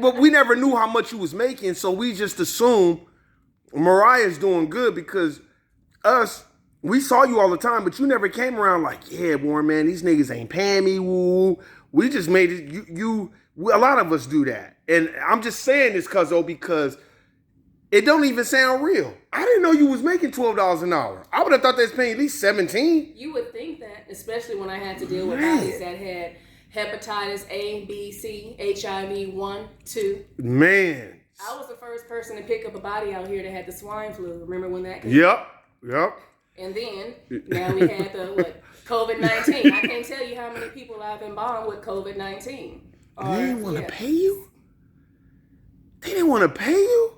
But we never knew how much you was making, so we just assumed Mariah's doing good because we saw you all the time, but you never came around like, yeah, Warren, man, these niggas ain't paying me, woo. We just made it, a lot of us do that. And I'm just saying this, because it don't even sound real. I didn't know you was making $12 an hour. I would have thought they was paying at least 17. You would think that, especially when I had to deal with bodies that had hepatitis A, B, C, HIV 1, 2. Man. I was the first person to pick up a body out here that had the swine flu. Remember when that came? Yep. And then, now we had the, COVID-19. I can't tell you how many people I've embalmed with COVID-19. They didn't want to pay you? They didn't want to pay you?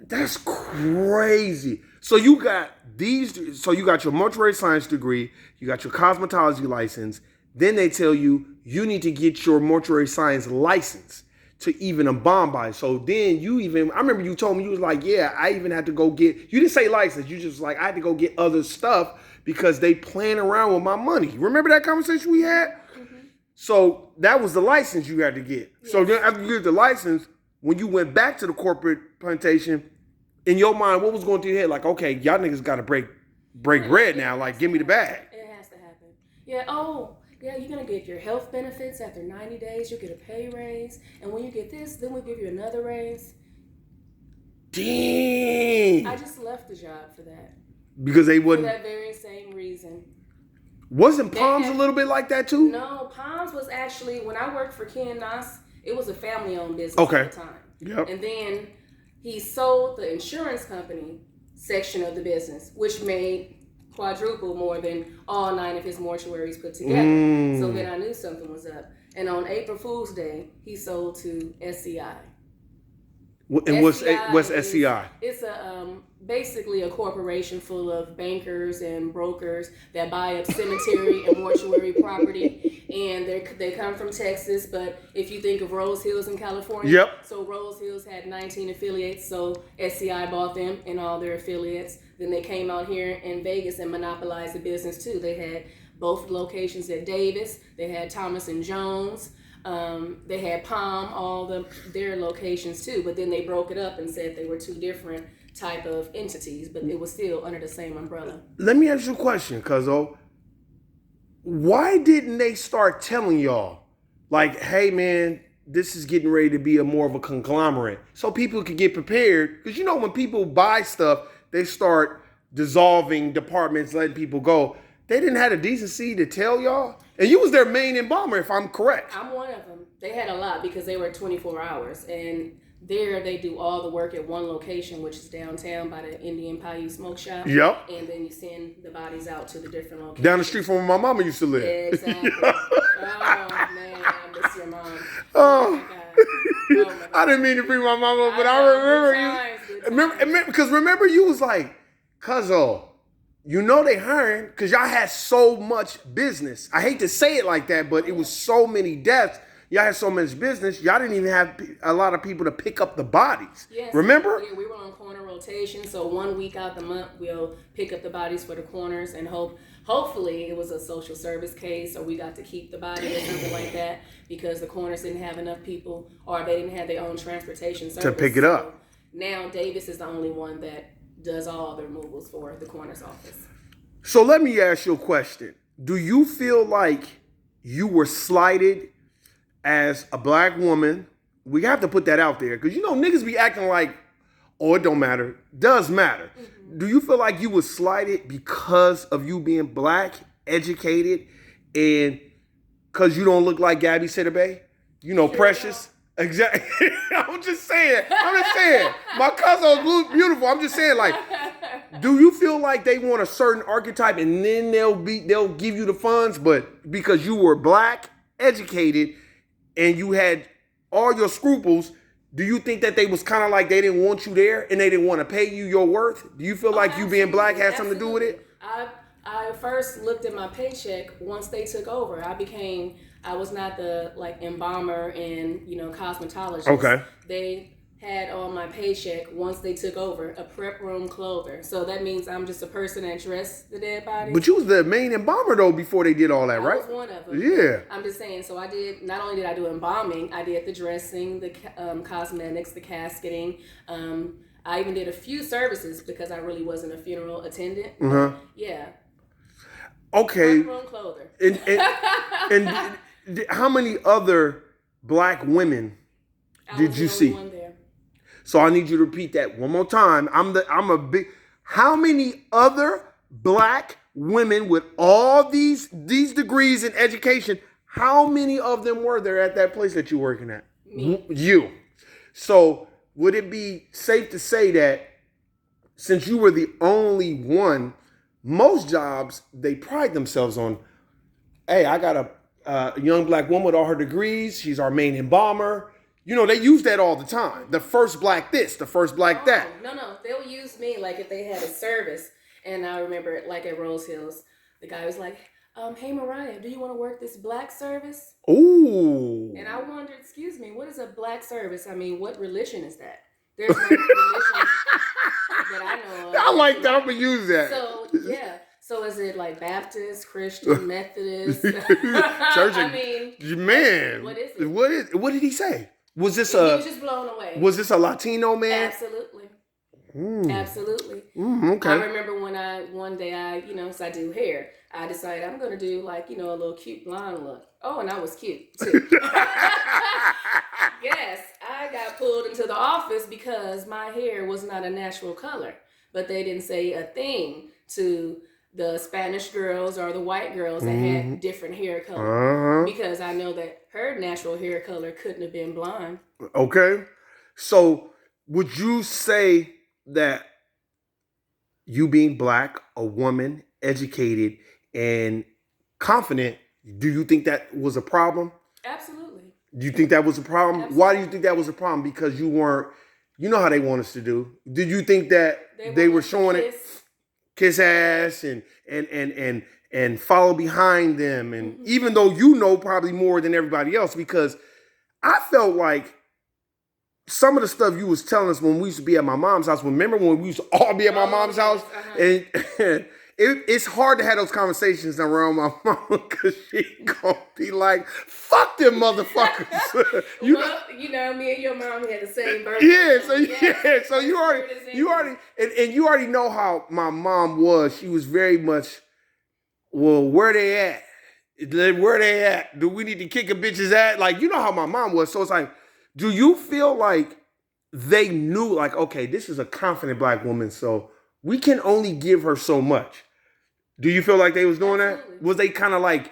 That's crazy. So you got you got your mortuary science degree, you got your cosmetology license, then they tell you need to get your mortuary science license to even embalm by. So then I remember you told me, you was like, yeah, I even had to go get, you didn't say license, you just like, I had to go get other stuff because they playing around with my money. Remember that conversation we had? Mm-hmm. So that was the license you had to get. Yes. So then after you get the license, when you went back to the corporate plantation, in your mind, what was going through your head? Like, okay, y'all niggas got to break bread now. Like, give me the bag. It has to happen. Yeah, you're going to get your health benefits after 90 days. You'll get a pay raise. And when you get this, then we'll give you another raise. Dang. I just left the job for that. Because they wouldn't. For that very same reason. Wasn't Palms a little bit like that too? No, Palms was actually, when I worked for Ken Nas, it was a family-owned business at the time. Yep. And then he sold the insurance company section of the business, which made quadruple more than all 9 of his mortuaries put together. So then I knew something was up. And on April Fool's Day, he sold to SCI. And what's SCI? It's basically a corporation full of bankers and brokers that buy up cemetery and mortuary property. And they come from Texas, but if you think of Rose Hills in California, yep. So Rose Hills had 19 affiliates, so SCI bought them and all their affiliates. Then they came out here in Vegas and monopolized the business too. They had both locations at Davis. They had Thomas and Jones. They had Palm, their locations too, but then they broke it up and said they were 2 different type of entities, but it was still under the same umbrella. Let me ask you a question, Cuzzo. Why didn't they start telling y'all, like, hey man, this is getting ready to be more of a conglomerate, so people could get prepared? Because when people buy stuff, they start dissolving departments, letting people go. They didn't have the decency to tell y'all? And you was their main embalmer, if I'm correct. I'm one of them. They had a lot because they were 24 hours. And there they do all the work at one location, which is downtown by the Indian Paiute Smoke Shop. Yep. And then you send the bodies out to the different locations. Down the street from where my mama used to live. Exactly. Oh, man, I miss your mom. Oh my God. Oh, my God. I didn't mean to bring my mama up, but I remember because remember you was like, Cuzzo, they hiring because y'all had so much business. I hate to say it like that, but it was so many deaths. Y'all had so much business. Y'all didn't even have a lot of people to pick up the bodies. Yes, remember? Yeah, we were on corner rotation. So 1 week out the month, we'll pick up the bodies for the corners and hopefully it was a social service case or we got to keep the body or something like that because the corners didn't have enough people or they didn't have their own transportation service. To pick it up. So now Davis is the only one that does all the removals for the coroner's office. So let me ask you a question. Do you feel like you were slighted as a black woman? We have to put that out there because niggas be acting like, oh, it don't matter. Does matter. Mm-hmm. Do you feel like you were slighted because of you being black, educated, and because you don't look like Gabby Sidibe? Precious. Exactly. I'm just saying. My cousin's beautiful. I'm just saying, like, do you feel like they want a certain archetype and then they'll give you the funds, but because you were black, educated, and you had all your scruples, do you think that they was kind of like they didn't want you there and they didn't want to pay you your worth? Do you feel like you being black had something to do with it? I first looked at my paycheck once they took over. I was not the embalmer and cosmetologist. Okay. They had on my paycheck once they took over a prep room clother. So that means I'm just a person that dressed the dead bodies. But you was the main embalmer though before they did all that, right? I was one of them. Yeah. I'm just saying. So I did. Not only did I do embalming, I did the dressing, the cosmetics, the casketing. I even did a few services because I really wasn't a funeral attendant. Yeah. Okay. Prep room clother. And how many other black women did you see? One there. So I need you to repeat that one more time. How many other black women with all these degrees in education, how many of them were there at that place that you're working at? Me. You. So would it be safe to say that since you were the only one, most jobs, they pride themselves on, hey, I got a young black woman with all her degrees. She's our main embalmer. You know, they use that all the time. The first black this, the first black that. No. They'll use me like if they had a service. And I remember like at Rose Hills, the guy was like, hey, Mariah, do you want to work this black service? Ooh. And I wondered, excuse me, what is a black service? I mean, what religion is that? There's no religion that I know of. I like that. I'm going to use that. So, yeah. So is it like Baptist, Christian, Methodist? Church. I mean, man. what is it? What did he say? Was this he was just blown away. Was this a Latino man? Absolutely. Mm. Absolutely. Okay. I remember when one day so I do hair, I decided I'm going to do like, a little cute blonde look. Oh, and I was cute too. Yes, I got pulled into the office because my hair was not a natural color, but they didn't say a thing to the Spanish girls or the white girls that had different hair color because I know that her natural hair color couldn't have been blonde. Okay. So would you say that you being black, a woman, educated, and confident, do you think that was a problem? Absolutely. Do you think that was a problem? Absolutely. Why do you think that was a problem? Because you weren't, you know how they want us to do. Did you think that they were showing it, kiss ass and follow behind them? And even though you know probably more than everybody else, because I felt like some of the stuff you was telling us when we used to be at my mom's house. Remember when we used to all be at my mom's house? And it's hard to have those conversations around my mom because she gonna be like, "Fuck them motherfuckers." Me and your mom had the same birthday. Yeah, so you already know how my mom was. She was very much, well, where they at? Where they at? Do we need to kick a bitch's ass? Like, you know how my mom was. So it's like, do you feel like they knew, like, okay, this is a confident black woman, so we can only give her so much? Do you feel like they was doing Absolutely. that? Was they kind of like,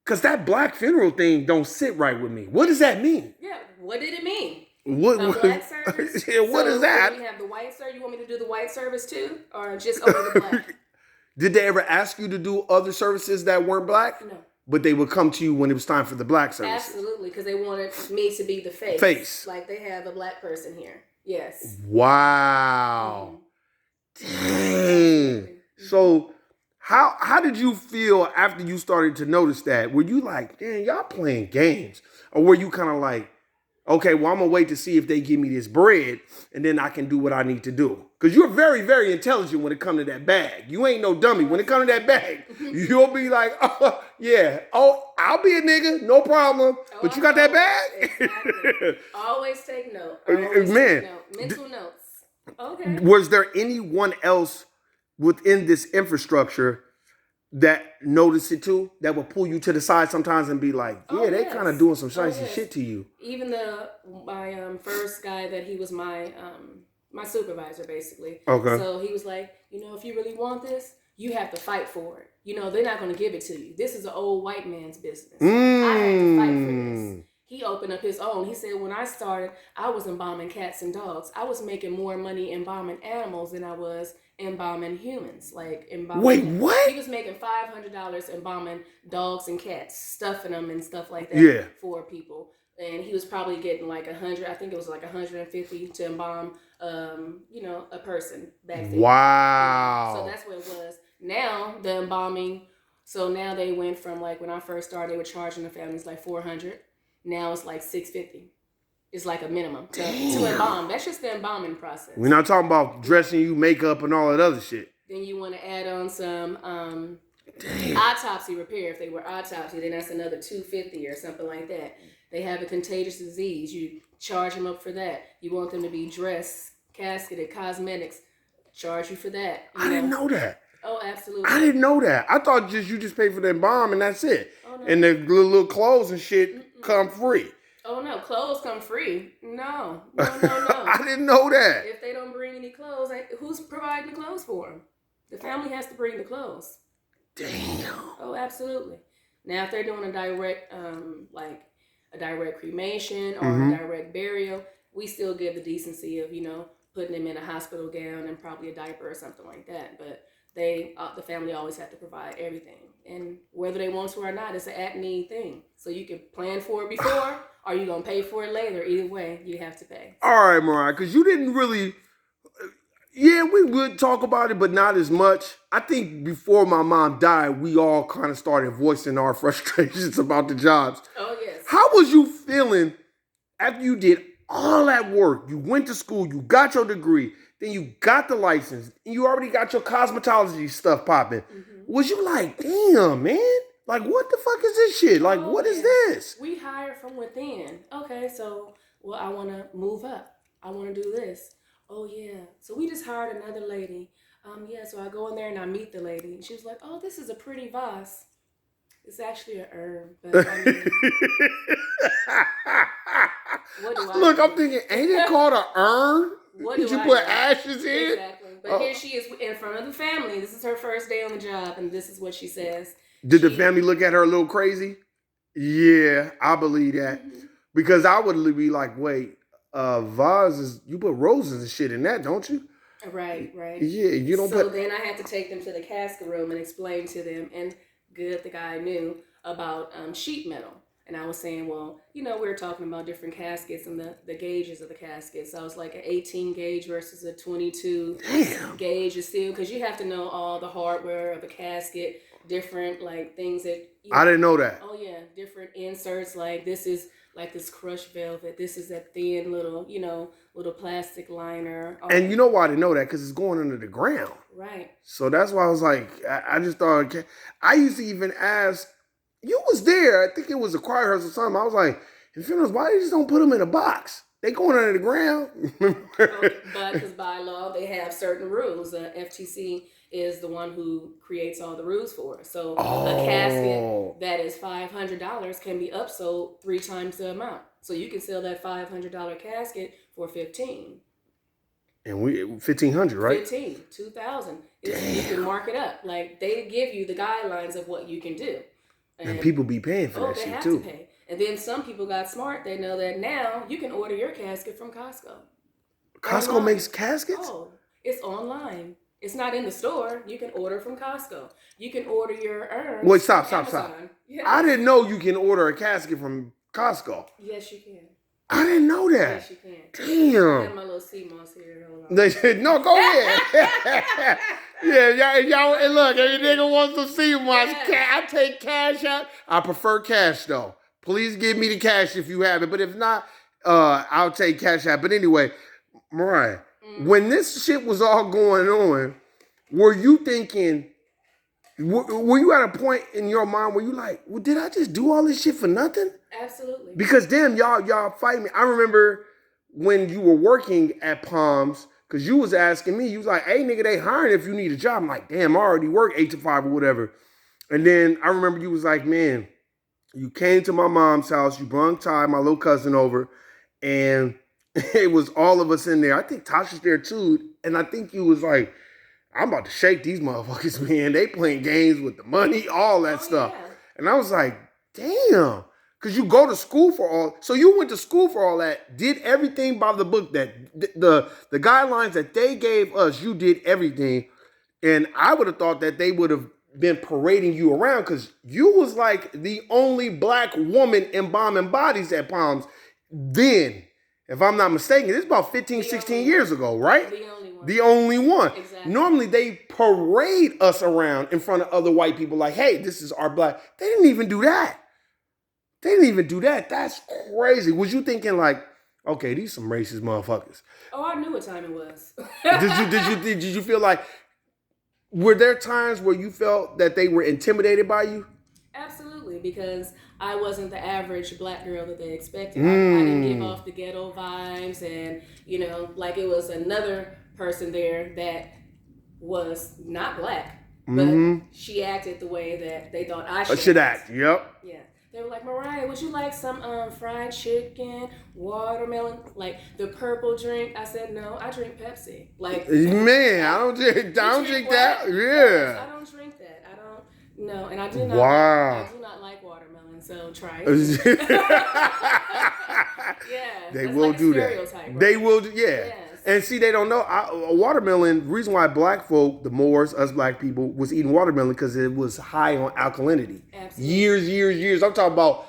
because that black funeral thing don't sit right with me. What does that mean? Yeah, what did it mean? What black service? Yeah, what is that? You have the white service. You want me to do the white service too? Or just only the black? Did they ever ask you to do other services that weren't black? No. But they would come to you when it was time for the black services? Absolutely, because they wanted me to be the face. Like they have a black person here. Yes. Wow. Dang. So how did you feel after you started to notice that? Were you like, damn, y'all playing games? Or were you kind of like, okay, well, I'm going to wait to see if they give me this bread and then I can do what I need to do? Because you're very, very intelligent when it comes to that bag. You ain't no dummy. When it comes to that bag, you'll be like, oh, yeah, I'll be a nigga, no problem. But you got that bag? Exactly. Always take note. Mental notes. Okay. Was there anyone else within this infrastructure that noticed it too, that would pull you to the side sometimes and be like, yeah, they kind of doing some shicey shit to you? Even my first guy that he was my supervisor basically. Okay. So he was like, if you really want this, you have to fight for it. They're not going to give it to you. This is an old white man's business. I had to fight for this. He opened up his own. He said, when I started, I was embalming cats and dogs. I was making more money embalming animals than I was embalming humans. Like embalming. Wait, what? He was making $500 embalming dogs and cats, stuffing them and stuff like that for people. And he was probably getting like 100. I think it was like 150 to embalm, a person back then. Wow. So that's what it was. Now the embalming. So now they went from like when I first started, they were charging the families like $400. Now it's like $650. is like a minimum to embalm. That's just the embalming process. We're not talking about dressing you, makeup, and all that other shit. Then you want to add on some autopsy repair. If they were autopsy, then that's another $250 or something like that. They have a contagious disease. You charge them up for that. You want them to be dressed, casketed, cosmetics. Charge you for that. I didn't know that. Oh, absolutely. I didn't know that. I thought you just pay for the embalm and that's it. Oh, no. And the little clothes and shit come free. Oh, no. Clothes come free. No. No. I didn't know that. If they don't bring any clothes, who's providing the clothes for them? The family has to bring the clothes. Damn. Oh, absolutely. Now, if they're doing a direct, a direct cremation or a direct burial, we still give the decency of, putting them in a hospital gown and probably a diaper or something like that. But the family always have to provide everything. And whether they want to or not, it's an at-need thing. So you can plan for it before or you're going to pay for it later. Either way, you have to pay. All right, Mariah, because you didn't really... Yeah, we would talk about it, but not as much. I think before my mom died, we all kind of started voicing our frustrations about the jobs. Oh, yes. How was you feeling after you did all that work? You went to school, you got your degree, then you got the license, and you already got your cosmetology stuff popping. Mm-hmm. Was you like, damn, man? Like, what the fuck is this shit? Like, what is this? We hire from within. Okay, so, I want to move up. I want to do this. Oh, yeah. So we just hired another lady. So I go in there and I meet the lady. And she was like, oh, this is a pretty vase. It's actually an urn. But I mean, what do I Look, do? I'm thinking, ain't it called an urn? What Did do you I put do? ashes in? Exactly. But here she is in front of the family. This is her first day on the job. And this is what she says. Did the family look at her a little crazy? Yeah, I believe that. Mm-hmm. Because I would be like, wait. Vases, you put roses and shit in that, don't you? Right. Yeah, you don't So then I had to take them to the casket room and explain to them, and good the guy knew about sheet metal. And I was saying, well, we were talking about different caskets and the gauges of the caskets. So I was like an 18 gauge versus a 22 gauge of steel, because you have to know all the hardware of a casket, different things that... I didn't know that. Oh, yeah, different inserts, this is... like this crushed velvet. This is that thin little, little plastic liner. And you know why I didn't know that? Because it's going under the ground. Right. So that's why I was like, I just thought, I used to even ask, you was there, I think it was a choir rehearsal or something. I was like, in funerals, why they just don't put them in a box? They going under the ground. But because by law, they have certain rules. The FTC is the one who creates all the rules for us. So a casket that is $500 can be upsold 3 times the amount. So you can sell that $500 casket for $1,500. And $1,500, right? $2,000. You can mark it up. They give you the guidelines of what you can do. And people be paying for that shit too. To pay. And then some people got smart. They know that now you can order your casket from Costco. Costco online. makes caskets? Oh, it's online. It's not in the store. You can order from Costco. You can order your urn. Wait, stop. Yes. I didn't know you can order a casket from Costco. Yes, you can. I didn't know that. Yes, you can. Damn. I have my little sea moss here. Hold on. They said, no, go ahead. Yeah, y'all, and look, if a nigga wants to see moss, I take cash out. I prefer cash, though. Please give me the cash if you have it. But if not, I'll take cash out. But anyway, Mariah, when this shit was all going on, were you thinking, were you at a point in your mind where you like, well, did I just do all this shit for nothing? Absolutely. Because damn, y'all fight me. I remember when you were working at Palms, because you was asking me, you was like, hey, nigga, they hiring if you need a job. I'm like, damn, I already work 8 to 5 or whatever. And then I remember you was like, man, you came to my mom's house, you brung Ty, my little cousin, over, and it was all of us in there. I think Tasha's there too. And I think you was like, I'm about to shake these motherfuckers, man. They playing games with the money, all that stuff. Yeah. And I was like, damn. Because you go to school for all. So you went to school for all that, did everything by the book, that the guidelines that they gave us, you did everything. And I would have thought that they would have been parading you around because you was like the only black woman embalming bodies at Palms then. If I'm not mistaken, this is about 15, 16 years ago, right? The only one. The only one. Exactly. Normally, they parade us around in front of other white people like, hey, this is our black. They didn't even do that. That's crazy. Was you thinking like, Okay, these some racist motherfuckers. Oh, I knew what time it was. Did you feel like, were there times where you felt that they were intimidated by you? Absolutely, because I wasn't the average black girl that they expected. I didn't give off the ghetto vibes, and like it was another person there that was not black, but she acted the way that they thought I should act. Yep. Yeah. They were like, Mariah, would you like some fried chicken, watermelon, like the purple drink? I said, no, I drink Pepsi. Like, man, I don't drink that. Yeah. I don't drink that. I don't. No, and I do not. Wow. I do not like watermelon. So try it. Yeah. They will like do that. Right? They will. Yeah. Yes. And see, they don't know. A watermelon, the reason why black folk, the Moors, us black people, was eating watermelon because it was high on alkalinity. Absolutely. Years. I'm talking about,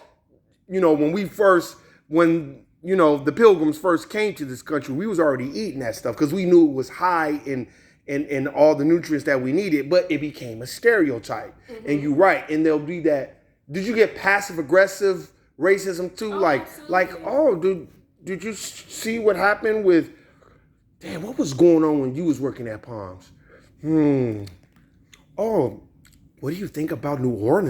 when the Pilgrims first came to this country, we was already eating that stuff because we knew it was high in all the nutrients that we needed, but it became a stereotype. And you're right. And there'll be that. Did you get passive aggressive racism too? Absolutely. Did you see what happened with, damn, what was going on when you was working at Palms? Oh, what do you think about New Orleans?